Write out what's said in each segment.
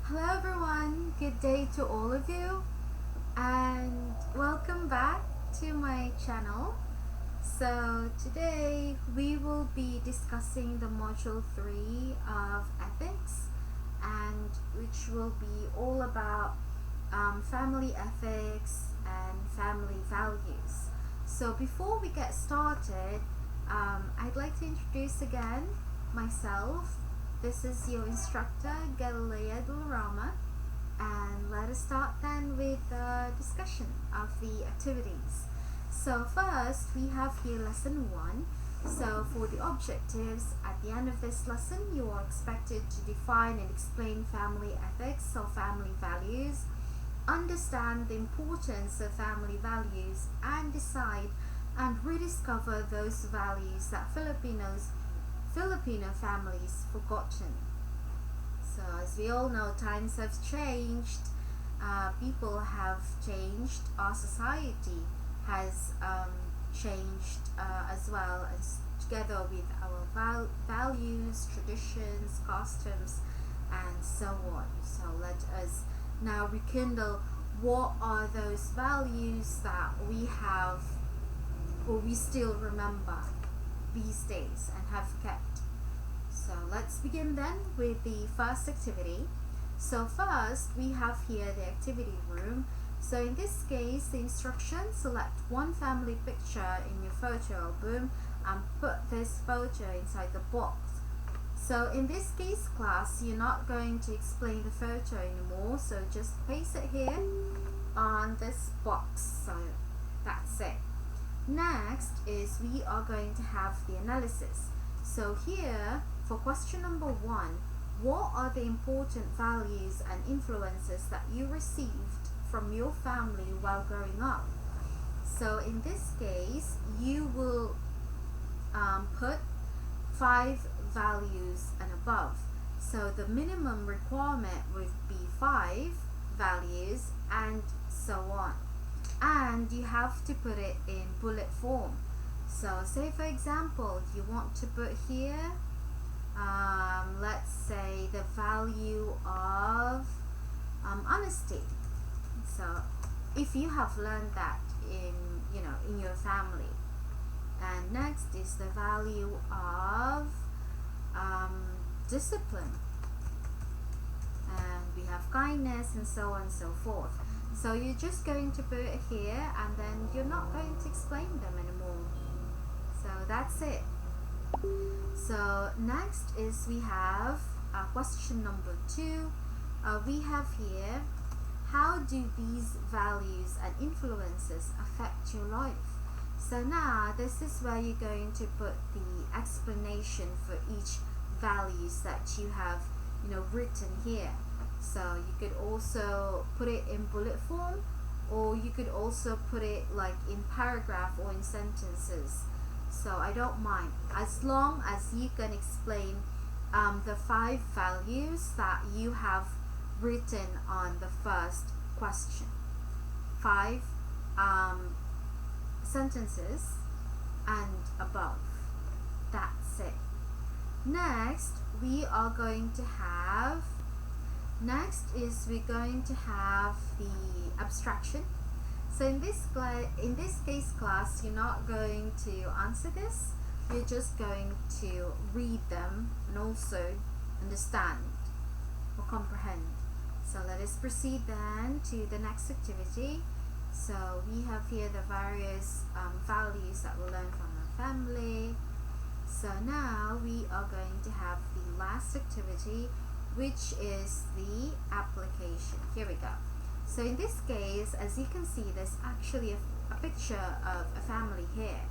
Hello everyone, good day to all of you and welcome back to my channel. So today we will be discussing the module 3 of ethics, and which will be all about family ethics and family values. So before we get started, I'd like to introduce again myself. This is your instructor, Galilea Dolorama, and let us start then with the discussion of the activities. So first, we have here lesson 1. So for the objectives, at the end of this lesson, you are expected to define and explain family ethics or family values, understand the importance of family values, and decide and rediscover those values that Filipino families forgotten. So as we all know, times have changed, people have changed, our society has changed as well, as together with our values, traditions, customs, and so on. So let us now rekindle what are those values that we have or we still remember these days and have kept. So let's begin then with the first activity. So first we have here the activity room. So in this case, the instructions: select one family picture in your photo album and put this photo inside the box. So in this case, class, you're not going to explain the photo anymore, so just place it here on this box. So that's it. Next is we are going to have the analysis. So here for question number 1, what are the important values and influences that you received from your family while growing up? So in this case, you will put 5 values and above. So the minimum requirement would be 5 values and so on. And you have to put it in bullet form. So say for example, you want to put here, let's say the value of honesty. So if you have learned that in your family. And next is the value of discipline, and we have kindness, and so on and so forth. So you're just going to put it here, and then you're not going to explain them anymore. So that's it. So next is we have question number 2. We have here, how do these values and influences affect your life? So now this is where you're going to put the explanation for each values that you have written here. So you could also put it in bullet form, or you could also put it like in paragraph or in sentences. So I don't mind, as long as you can explain the 5 values that you have written on the first question. 5 sentences and above. That's it. Next we're going to have the abstraction. So in this case, class, you're not going to answer this, you're just going to read them and also understand or comprehend. So let us proceed then to the next activity. So we have here the various values that we learn from our family. So now we are going to have the last activity, which is the application. Here we go. So in this case, as you can see, there's actually a picture of a family here.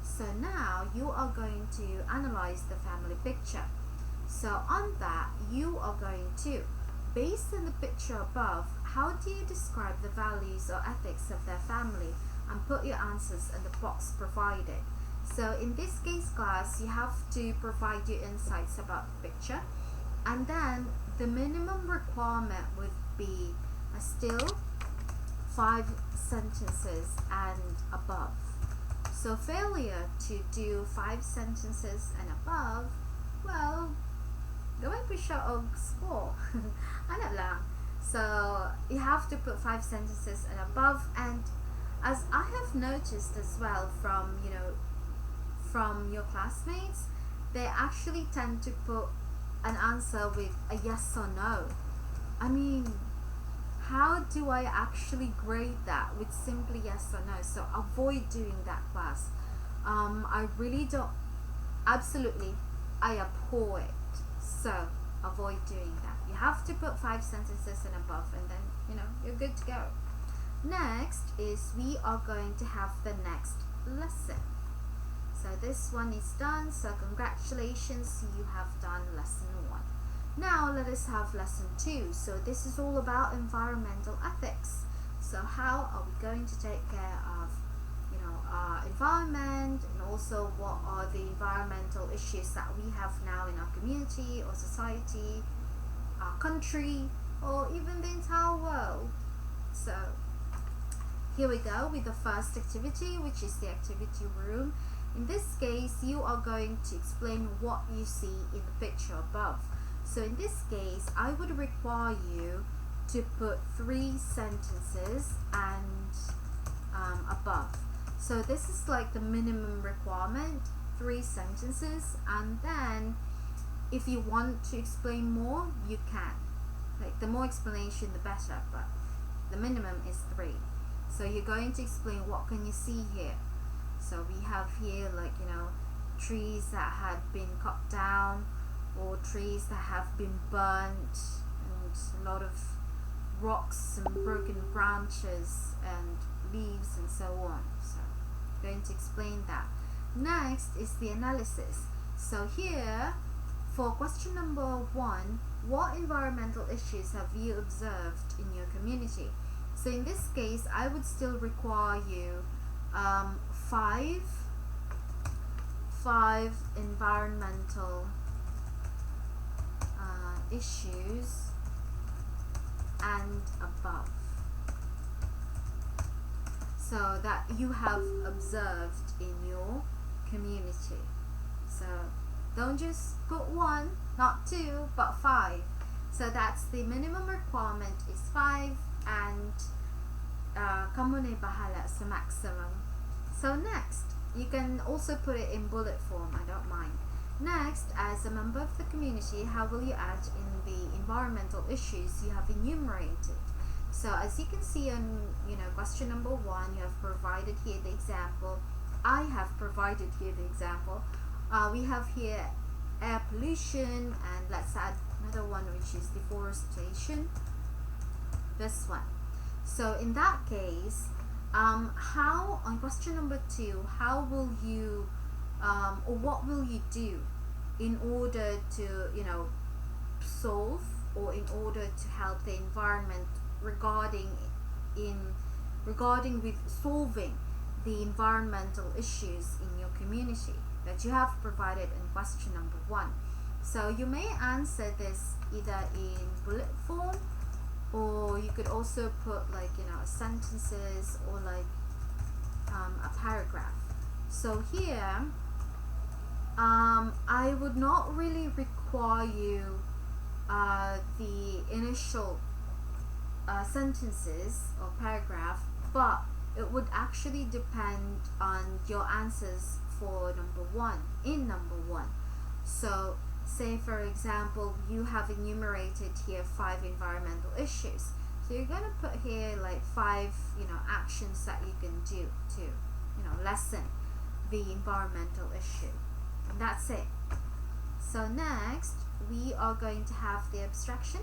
So now you are going to analyze the family picture. So on that, you are going to, based on the picture above, how do you describe the values or ethics of their family, and put your answers in the box provided. So in this case, class, you have to provide your insights about the picture, and then the minimum requirement would be still 5 sentences and above. So failure to do 5 sentences and above, well, gawin ko siya og score. Ano lang. So, you have to put 5 sentences and above. And as I have noticed as well from, from your classmates, they actually tend to put an answer with a yes or no. I mean, how do I actually grade that with simply yes or no? So avoid doing that, class. I really don't, absolutely, I abhor it. So avoid doing that. You have to put 5 sentences and above, and then you're good to go. Next is we are going to have the next lesson. So this one is done, so congratulations, you have done lesson 1. Now let us have lesson 2. So this is all about environmental ethics. So how are we going to take care of our environment, and also what are the environmental issues that we have now in our community or society, our country, or even the entire world. So here we go with the first activity, which is the activity room. In this case, you are going to explain what you see in the picture above. So in this case, I would require you to put 3 sentences and above. So this is like the minimum requirement, 3 sentences, and then if you want to explain more, you can. Like, the more explanation the better, but the minimum is 3. So you're going to explain what can you see here. So we have here trees that had been cut down, or trees that have been burnt, and a lot of rocks and broken branches and leaves and so on. So I'm going to explain that. Next is the analysis. So here, for question number 1, what environmental issues have you observed in your community? So in this case, I would still require you 5 environmental issues and above, so that you have observed in your community. So don't just put 1, not 2, but 5. So that's the minimum requirement is 5, and kamu na bahala sa maximum. So next, you can also put it in bullet form, I don't mind. Next, as a member of the community, how will you add in the environmental issues you have enumerated? So as you can see on question number 1, you have provided here the example. I have provided here the example. We have here air pollution, and let's add another one, which is deforestation. This one. So in that case, how on question number 2, how will you or what will you do in order to solve, or in order to help the environment regarding with solving the environmental issues in your community that you have provided in question number 1. So you may answer this either in bullet form, or you could also put sentences, or a paragraph. So here I would not really require you the initial sentences or paragraph, but it would actually depend on your answers for number 1, in number 1. So say for example, you have enumerated here 5 environmental issues. So you're going to put here 5 actions that you can do to lessen the environmental issue. And that's it. So next, we are going to have the abstraction.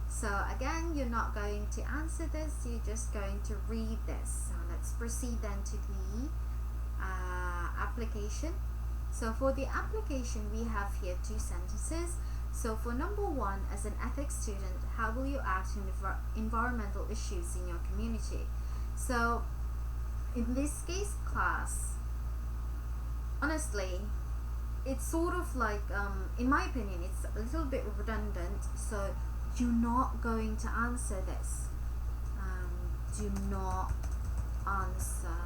So again, you're not going to answer this, you're just going to read this. So let's proceed then to the application. So for the application, we have here 2 sentences. So for number 1, as an ethics student, how will you act in environmental issues in your community? So in this case, class, honestly, it's sort of in my opinion, it's a little bit redundant. So you're not going to answer this. Do not answer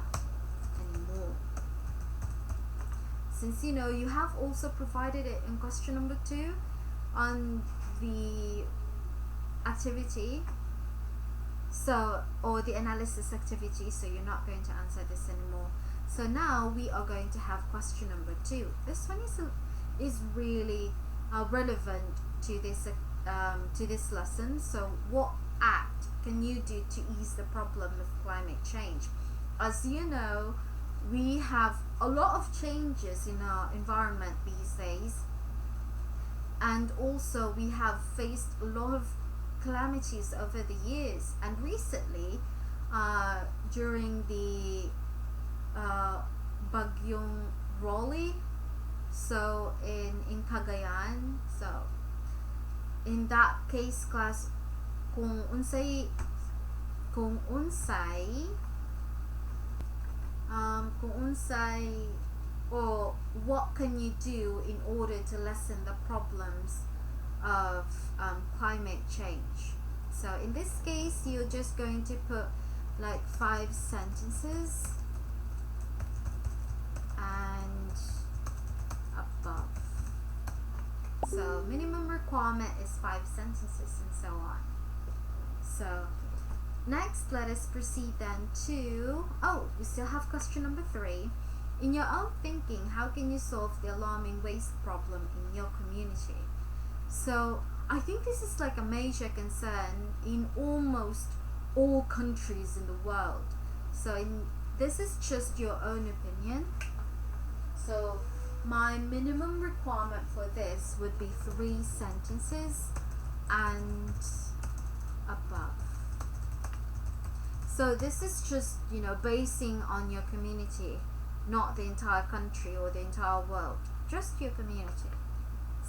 anymore. Since you have also provided it in question number 2, on the activity, so, or the analysis activity, so you're not going to answer this anymore. So now we are going to have question number 2. This one is really relevant to this lesson. So what act can you do to ease the problem of climate change? As you know, we have a lot of changes in our environment these days, and also we have faced a lot of calamities over the years, and recently during the Bagyong Rolly, so in Cagayan. So in that case class, kung unsay or what can you do in order to lessen the problems of climate change? So in this case, you're just going to put like 5 sentences and above. So minimum requirement is 5 sentences and so on. So next, let us proceed then to, we still have question number 3. In your own thinking, how can you solve the alarming waste problem in your community? So I think this is like a major concern in almost all countries in the world. So this is just your own opinion. So my minimum requirement for this would be 3 sentences and above. So this is just, basing on your community, not the entire country or the entire world, just your community.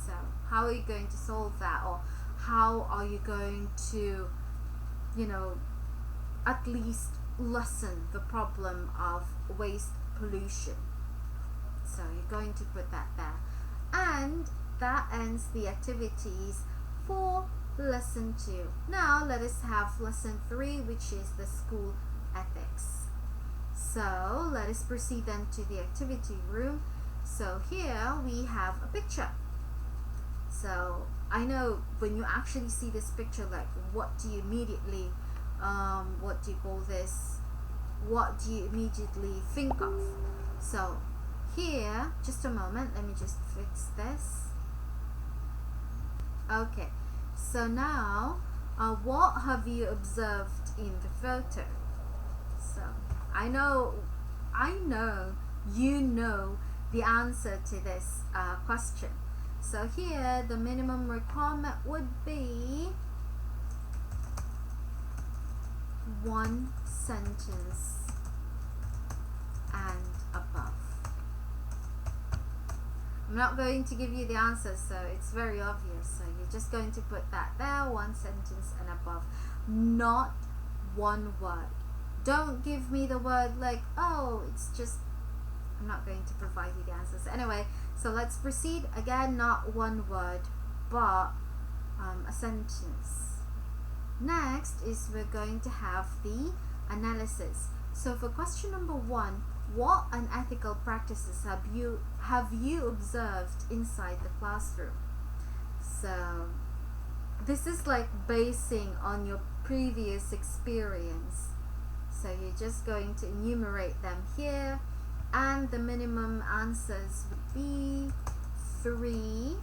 So how are you going to solve that, or how are you going to, at least lessen the problem of waste pollution? So you're going to put that there. And that ends the activities for lesson 2. Now let us have lesson 3, which is the school ethics. So let us proceed then to the activity room. So here we have a picture. So I know when you actually see this picture, like, what do you immediately what do you immediately think of? So here, just a moment, let me just fix this. Okay, so now what have you observed in the photo? So I know you know the answer to this question. So here the minimum requirement would be 1 sentence and above. I'm not going to give you the answer, so it's very obvious. So you're just going to put that there, 1 sentence and above. Not 1 word. Don't give me the word like, it's just, I'm not going to provide you the answers. Anyway, so let's proceed. Again, not 1 word, but a sentence. Next is we're going to have the analysis. So for question number 1, what unethical practices have you observed inside the classroom? So this is like basing on your previous experience. So you're just going to enumerate them here, and the minimum answers would be 3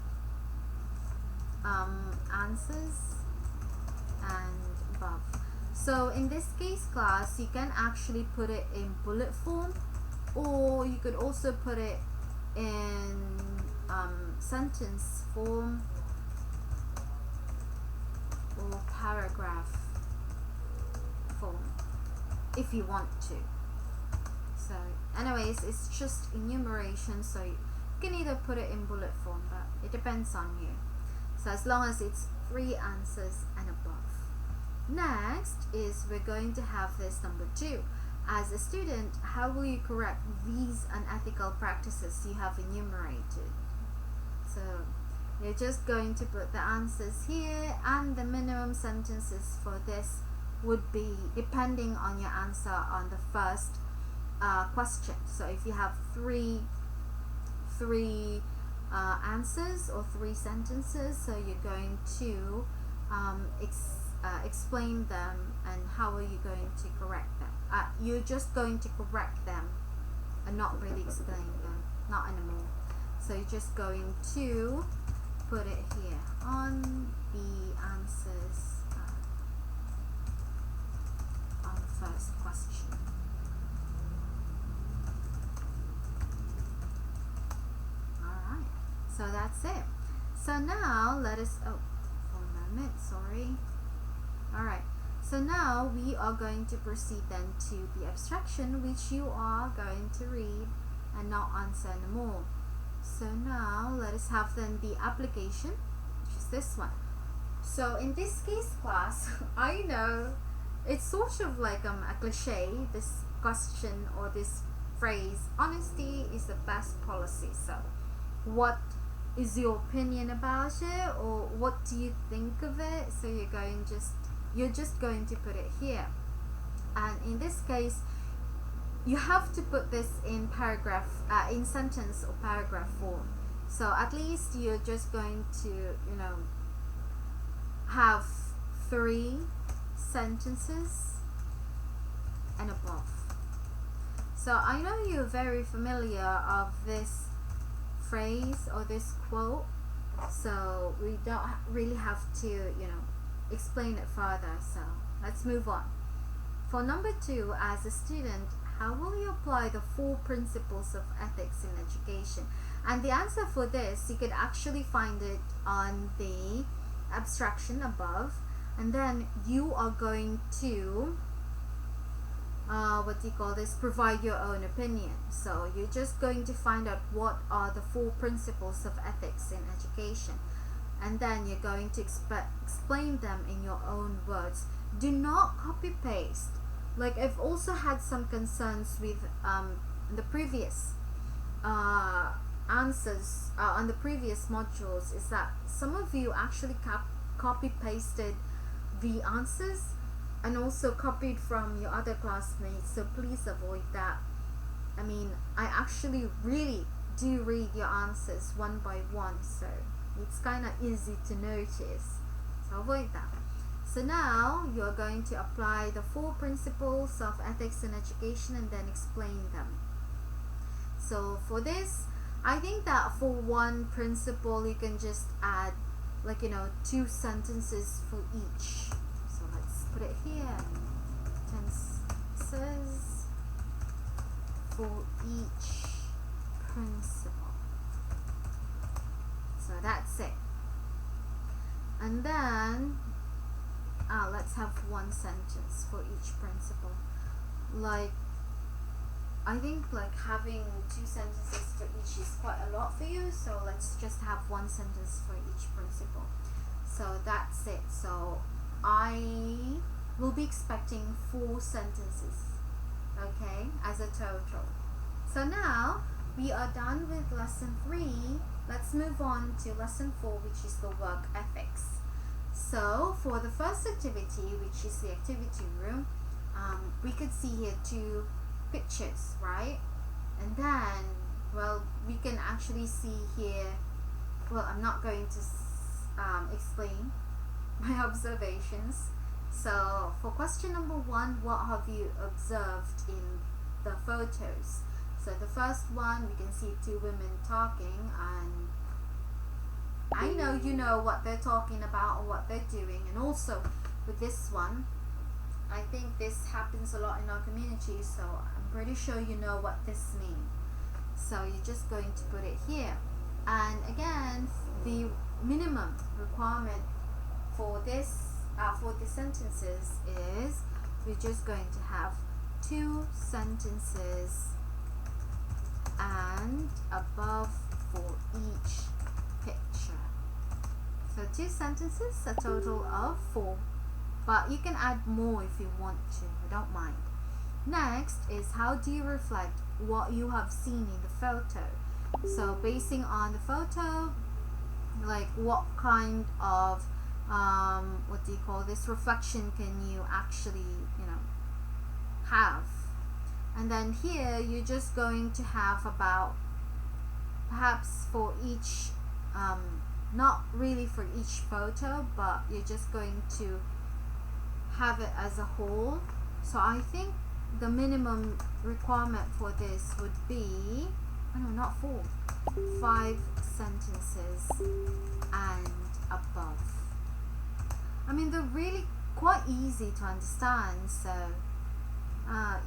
answers and above. So in this case class, you can actually put it in bullet form, or you could also put it in sentence form or paragraph form if you want to. So anyways, it's just enumeration, so you can either put it in bullet form, but it depends on you. So as long as it's 3 answers and above. Next is we're going to have this number 2. As a student, how will you correct these unethical practices you have enumerated? So you're just going to put the answers here, and the minimum sentences for this would be depending on your answer on the first question. So if you have three answers or 3 sentences, so you're going to explain them, and how are you going to correct them. You're just going to correct them and not really explain them, not anymore. So you're just going to put it here on the answers on the first question. Alright, so that's it. So now let us, oh, for a moment, sorry. Alright, so now we are going to proceed then to the abstraction, which you are going to read and not answer anymore. So now let us have then the application, which is this one. So in this case, class, I know it's sort of like a cliche, this question or this phrase, honesty is the best policy. So what is your opinion about it, or what do you think of it? So you're just going to put it here, and in this case you have to put this in paragraph, in sentence or paragraph form. So at least you're just going to, have 3 sentences and above. So I know you're very familiar of this phrase or this quote, so we don't really have to, explain it further. So let's move on. For number 2, as a student, how will you apply the 4 principles of ethics in education? And the answer for this, you could actually find it on the abstraction above, and then you are going to provide your own opinion. So you're just going to find out what are the 4 principles of ethics in education, and then you're going to explain them in your own words. Do not copy paste. Like, I've also had some concerns with the previous answers on the previous modules, is that some of you actually copy pasted the answers and also copied from your other classmates, so please avoid that. I mean, I actually really do read your answers one by one, so it's kind of easy to notice, so avoid that. So now you're going to apply the 4 principles of ethics in education and then explain them. So for this, I think that for one principle you can just add 2 sentences for each. So let's put it here, 10 sentences for each principle. So that's it. And then let's have 1 sentence for each principle. I think having 2 sentences for each is quite a lot for you, so let's just have 1 sentence for each principle. So that's it. So I will be expecting 4 sentences, okay, as a total. So now we are done with lesson 3. Let's move on to lesson 4, which is the work ethics. So for the first activity, which is the activity room, we could see here 2 pictures, right? And then, we can actually see here, I'm not going to explain my observations. So for question number 1, what have you observed in the photos? So the first one, we can see 2 women talking, and I know you know what they're talking about or what they're doing. And also with this one, I think this happens a lot in our community, so I'm pretty sure you know what this means. So you're just going to put it here. And again, the minimum requirement for this for the sentences is we're just going to have 2 sentences and above for each picture. So 2 sentences, a total of 4, but you can add more if you want to, I don't mind. Next is, how do you reflect what you have seen in the photo? So basing on the photo, what kind of reflection can you actually have? And then here you're just going to have about perhaps for each, not really for each photo, but you're just going to have it as a whole. So I think the minimum requirement for this would be, no, not 4, 5 sentences and above. I mean, they're really quite easy to understand, so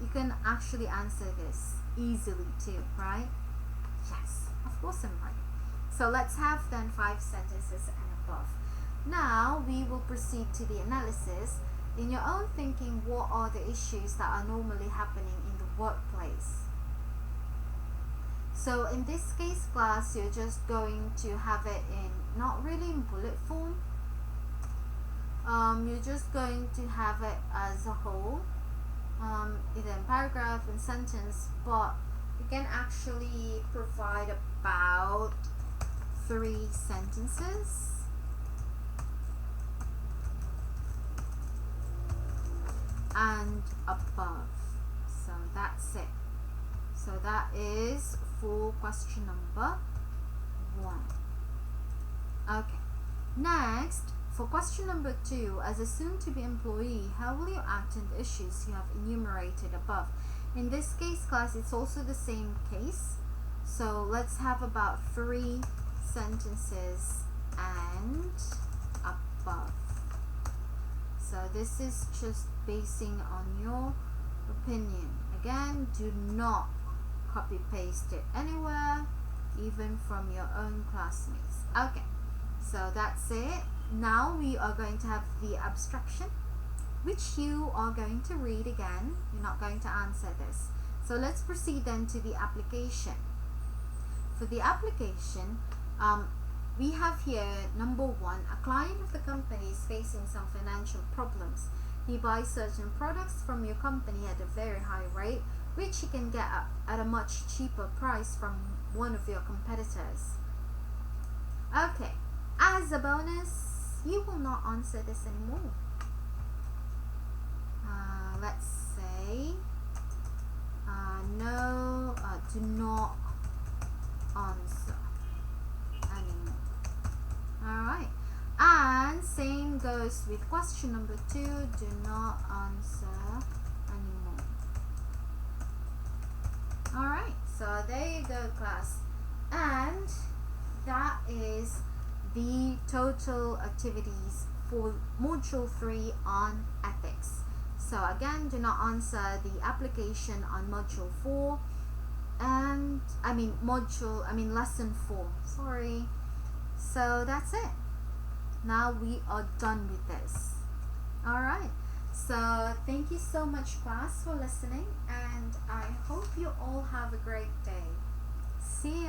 you can actually answer this easily too, right? Yes, of course I'm right. So let's have then 5 sentences and above. Now we will proceed to the analysis. In your own thinking, what are the issues that are normally happening in the workplace? So in this case class, you're just going to have it in, not really in bullet form. You're just going to have it as a whole, either in paragraph and sentence, but you can actually provide about 3 sentences and above. So that's it. So that is for question number 1. Okay, next, for question number 2, as a soon-to-be employee, how will you act on the issues you have enumerated above? In this case class, it's also the same case. So let's have about 3 sentences and above. So this is just basing on your opinion. Again, do not copy paste it anywhere, even from your own classmates. Okay, so that's it. Now we are going to have the abstraction, which you are going to read again. You're not going to answer this. So let's proceed then to the application. For the application, we have here number 1, a client of the company is facing some financial problems. He buys certain products from your company at a very high rate, which he can get at a much cheaper price from one of your competitors. Okay, as a bonus, you will not answer this anymore. Let's say no, do not answer anymore. Alright, and same goes with question number 2, do not answer anymore. Alright, so there you go, class, and that is the total activities for module 3 on ethics. So again, do not answer the application on module 4 and lesson 4, sorry. So that's it. Now we are done with this. Alright, so thank you so much, class, for listening, and I hope you all have a great day. See ya.